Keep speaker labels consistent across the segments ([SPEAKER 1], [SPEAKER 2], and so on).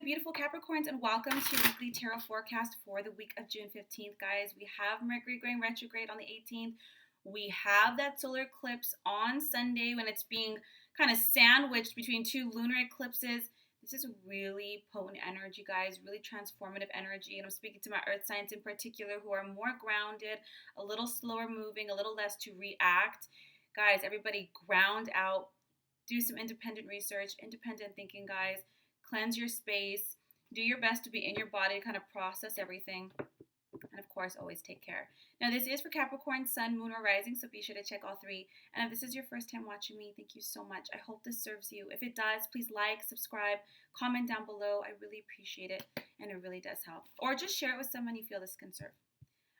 [SPEAKER 1] Beautiful Capricorns, and welcome to your weekly tarot forecast for the week of June 15th, guys. We have Mercury going retrograde on the 18th. We have that solar eclipse on Sunday when it's being kind of sandwiched between two lunar eclipses. This is really potent energy, guys, really transformative energy. And I'm speaking to my earth signs in particular who are more grounded, a little slower moving, a little less to react. Guys, everybody ground out, do some independent research, independent thinking, guys. Cleanse your space, do your best to be in your body to kind of process everything, and of course, always take care. Now, this is for Capricorn, Sun, Moon, or Rising, so be sure to check all three. And if this is your first time watching me, thank you so much. I hope this serves you. If it does, please like, subscribe, comment down below. I really appreciate it, and it really does help. Or just share it with someone you feel this can serve.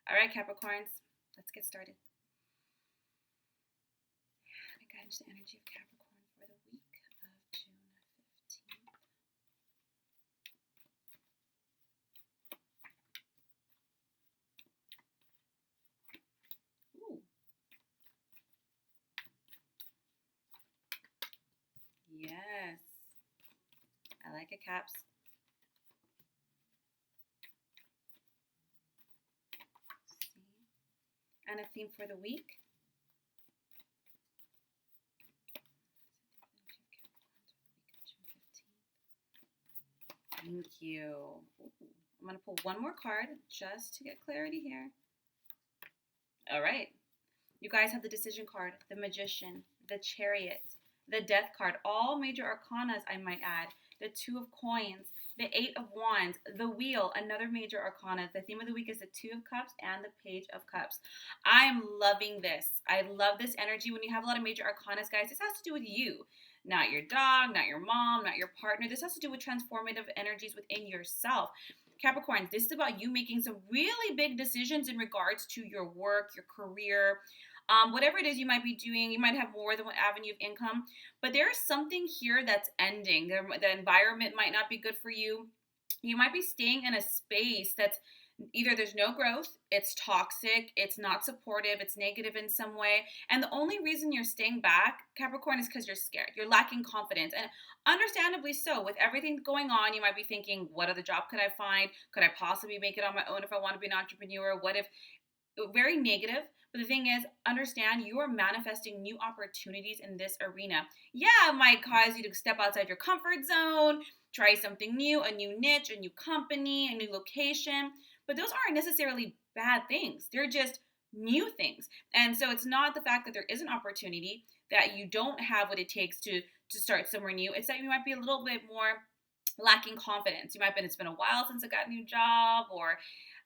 [SPEAKER 1] All right, Capricorns, let's get started. Let me guide into the energy of Capricorn for the week of June 15th. Yes, I like it, Caps. See. And a theme for the week. Thank you. Ooh. I'm going to pull one more card just to get clarity here. All right. You guys have the Decision card, the Magician, the Chariot, the Death card, all major arcanas, I might add, the Two of Coins, the Eight of Wands, the Wheel, another major arcana. The theme of the week is the Two of Cups and the Page of Cups. I am loving this. I love this energy. When you have a lot of major arcanas, guys, this has to do with you, not your dog, not your mom, not your partner. This has to do with transformative energies within yourself. Capricorns, this is about you making some really big decisions in regards to your work, your career, whatever it is you might be doing. You might have more than one avenue of income, but there is something here that's ending. The environment might not be good for you. You might be staying in a space that's either there's no growth, it's toxic, it's not supportive, it's negative in some way. And the only reason you're staying back, Capricorn, is because you're scared. You're lacking confidence. And understandably so. With everything going on, you might be thinking, what other job could I find? Could I possibly make it on my own if I want to be an entrepreneur? What if? Very negative. But the thing is, understand you are manifesting new opportunities in this arena. Yeah, it might cause you to step outside your comfort zone, try something new, a new niche, a new company, a new location. But those aren't necessarily bad things. They're just new things. And so it's not the fact that there is an opportunity, that you don't have what it takes to start somewhere new. It's that you might be a little bit more lacking confidence. You might have been, it's been a while since I got a new job, or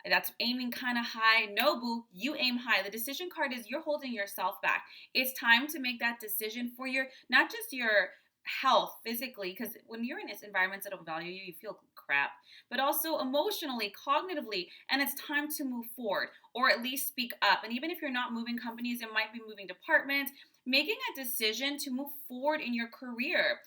[SPEAKER 1] that's aiming kind of high. No, boo, you aim high. The Decision card is you're holding yourself back. It's time to make that decision for your, not just your health physically, because when you're in environments that don't value you, you feel crap, but also emotionally, cognitively, and it's time to move forward, or at least speak up. And even if you're not moving companies, it might be moving departments, making a decision to move forward in your career.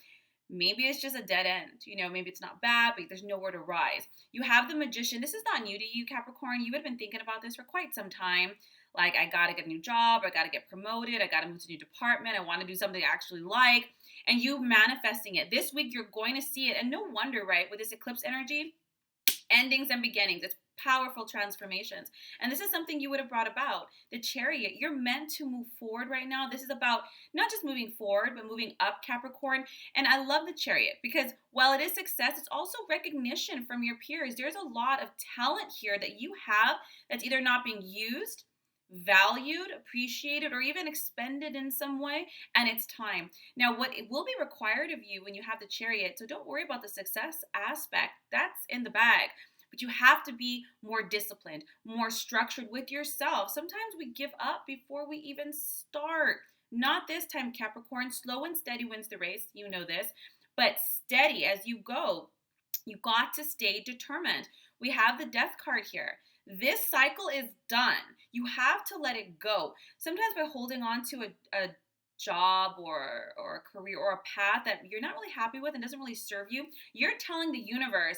[SPEAKER 1] Maybe it's just a dead end. Maybe it's not bad, but there's nowhere to rise. You have the Magician. This is not new to you, Capricorn. You had been thinking about this for quite some time. Like, I got to get a new job. I got to get promoted. I got to move to a new department. I want to do something I actually like. And you manifesting it. This week, you're going to see it. And no wonder, right, with this eclipse energy, endings and beginnings. It's powerful transformations. And this is something you would have brought about. The Chariot, you're meant to move forward right now. This is about not just moving forward, but moving up, Capricorn. And I love the Chariot because while it is success, it's also recognition from your peers. There's a lot of talent here that you have that's either not being used, valued, appreciated, or even expended in some way, and it's time. Now, what it will be required of you when you have the Chariot, so don't worry about the success aspect, that's in the bag, but you have to be more disciplined, more structured with yourself. Sometimes we give up before we even start. Not this time, Capricorn. Slow and steady wins the race, you know this, but steady as you go. You got to stay determined. We have the Death card here. This cycle is done. You have to let it go. Sometimes by holding on to a job or a career or a path that you're not really happy with and doesn't really serve you, you're telling the universe,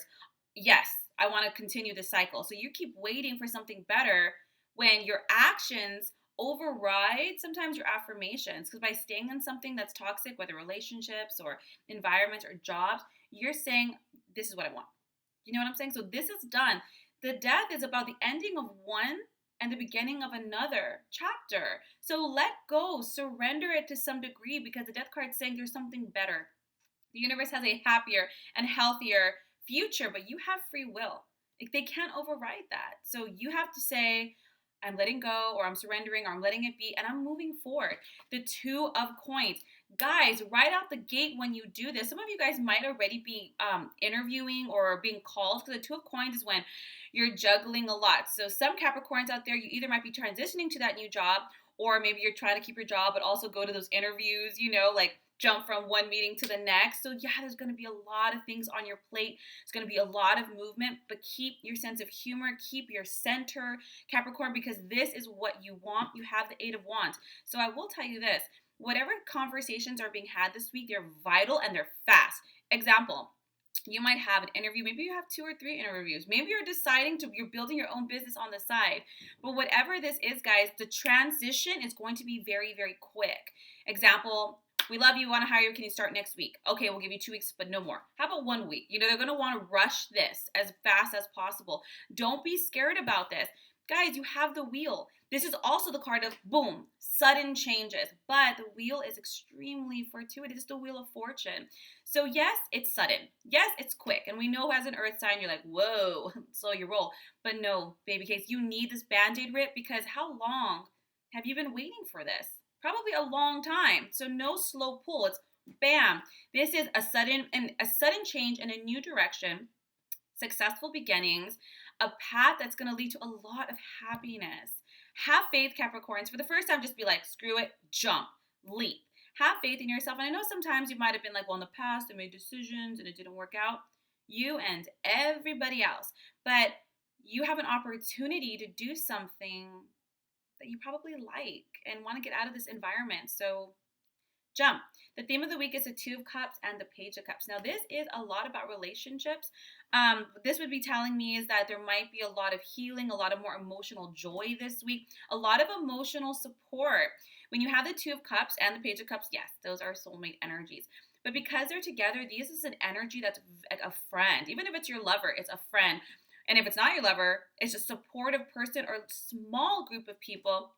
[SPEAKER 1] yes, I want to continue this cycle. So you keep waiting for something better when your actions override sometimes your affirmations. Because by staying in something that's toxic, whether relationships or environments or jobs, you're saying, this is what I want. You know what I'm saying? So this is done. The death is about the ending of one and the beginning of another chapter. So let go, surrender it to some degree, because the death card is saying there's something better. The universe has a happier and healthier future, but you have free will. Like, they can't override that. So you have to say, I'm letting go, or I'm surrendering, or I'm letting it be, and I'm moving forward. The Two of Coins. Guys, right out the gate when you do this, some of you guys might already be interviewing or being called, because the Two of Coins is when you're juggling a lot. So some Capricorns out there, you either might be transitioning to that new job, or maybe you're trying to keep your job but also go to those interviews, like jump from one meeting to the next. So yeah, there's going to be a lot of things on your plate. It's going to be a lot of movement, but keep your sense of humor, keep your center, Capricorn, because this is what you want. You have the Eight of Wands. So I will tell you this, whatever conversations are being had this week, they're vital and they're fast. Example, you might have an interview. Maybe you have 2 or 3 interviews. Maybe you're building your own business on the side. But whatever this is, guys, the transition is going to be very, very quick. Example, we love you, want to hire you, can you start next week? Okay, we'll give you 2 weeks, but no more. How about 1 week? They're going to want to rush this as fast as possible. Don't be scared about this. Guys, you have the wheel. This is also the card of, boom, sudden changes. But the wheel is extremely fortuitous. It's the Wheel of Fortune. So yes, it's sudden. Yes, it's quick. And we know as an earth sign, you're like, whoa, slow your roll. But no, baby case, you need this Band-Aid rip, because how long have you been waiting for this? Probably a long time. So no slow pull. It's bam. This is a sudden change in a new direction, successful beginnings, a path that's going to lead to a lot of happiness. Have faith, Capricorns. For the first time, just be like, screw it, jump, leap. Have faith in yourself. And I know sometimes you might have been like, well, in the past, I made decisions and it didn't work out. You and everybody else. But you have an opportunity to do something that you probably like and want to get out of this environment. So jump. The theme of the week is the Two of Cups and the Page of Cups. Now, this is a lot about relationships. This would be telling me is that there might be a lot of healing, a lot of more emotional joy this week, a lot of emotional support. When you have the Two of Cups and the Page of Cups, yes, those are soulmate energies. But because they're together, this is an energy that's like a friend. Even if it's your lover, it's a friend. And if it's not your lover, it's a supportive person or small group of people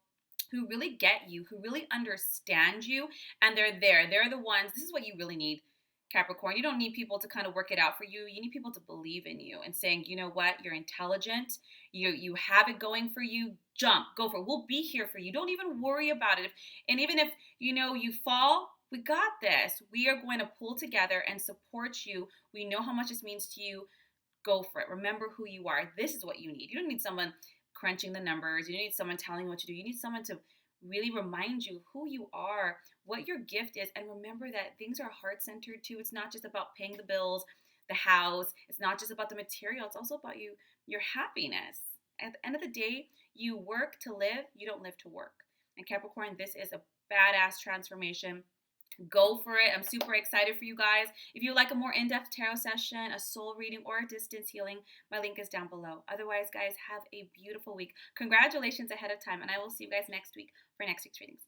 [SPEAKER 1] who really get you, who really understand you, and they're there. They're the ones. This is what you really need, Capricorn. You don't need people to kind of work it out for you. You need people to believe in you and saying, you know what, you're intelligent. You have it going for you. Jump, go for it. We'll be here for you. Don't even worry about it. And even if, you fall, we got this. We are going to pull together and support you. We know how much this means to you. Go for it. Remember who you are. This is what you need. You don't need someone crunching the numbers. You don't need someone telling you what to do. You need someone to really remind you who you are, what your gift is, and remember that things are heart-centered too. It's not just about paying the bills, the house. It's not just about the material. It's also about your happiness. At the end of the day, you work to live. You don't live to work. And Capricorn, this is a badass transformation. Go for it. I'm super excited for you guys. If you like a more in-depth tarot session, a soul reading, or a distance healing, my link is down below. Otherwise, guys, have a beautiful week. Congratulations ahead of time, and I will see you guys next week for next week's readings.